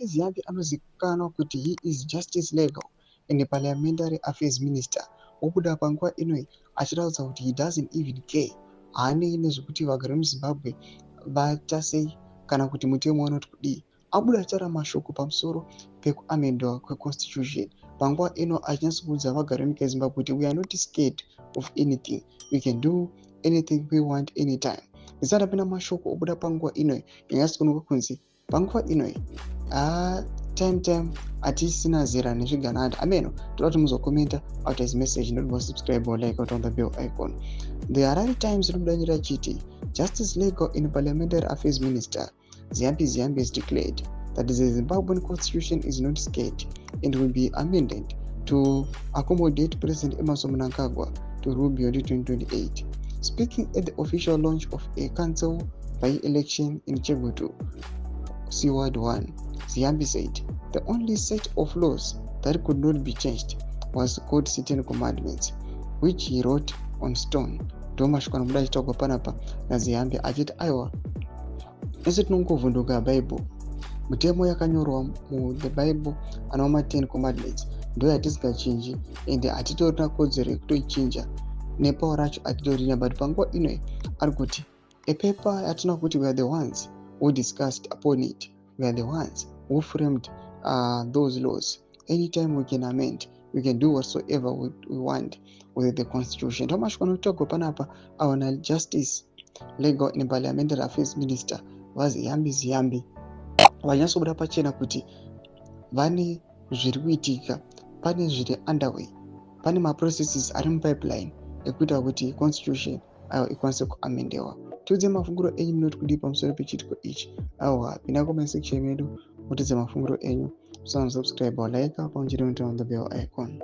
Ziyambi anozivikanwa kuti he is Justice Legal and Parliamentary Affairs Minister. Obuda panguva inoyi achitaudza kuti he doesn't even care. Haanei nezvekuti vagari muZimbabwe vaita sei kana kuti mutemo unoti kudii. Abuda achitaura mashoko pamusoro pekuamendwa kweconstitution. Panguva ino achinyatsokuudza vagari venyika yeZimbabwe kuti we are not scared of anything. We can do anything we want anytime. Zisati tapinda mashoko obuda panguva inoyi yanyatsokuonekwa kunzi panguva inoyi time hatisina zera nezvigananda. Ameno toda kuti muzokomenta after his message, not subscribe or like out on the bell icon. The Harare Times rinodanyira chiti Justice Legal and Parliamentary Affairs Minister Ziyambi has declared that the Zimbabwean constitution is not scared and will be amended to accommodate President Emmerson Mnangagwa to rule beyond 2028. Speaking at the official launch of a council by-election in Chebutu, Seward 1, Ziyambi said the only set of laws that could not be changed was the Code Ten Commandments, which he wrote on stone. Ndomashukana muda achitauka panapa naZiyambi achiti aiwa ese tinongovhunduka Bible. Mitemo yakanyorwa muThe Bible anova ma10 Commandments ndiyo yatisingachinji ende hatitorina kodzero yekutoichinja nepawo racho hatitorina. But panguva inoyi ari kuti a paper yatina kuti we are the ones who discussed upon it, we are the ones who framed those laws. Anytime we can amend, we can do whatsoever we want with the constitution. Ndomashukana kutogwa panapa awana Justice Legal and Parliamentary Affairs Minister vaZiyambi vanyatsobuda pachena kuti vane zviri kuitika, pane zviri underway, pane maprocesses ari mupipeline ekuita kuti constitution ayo ikwanise kuamendewa. Tiudze mafunguro enyu munoti kudii pamusoro pechitiko ichi. Awa pinda comment section medu mutidze mafunguro enyu. Subscribe or like pamwe chete on the bell icon.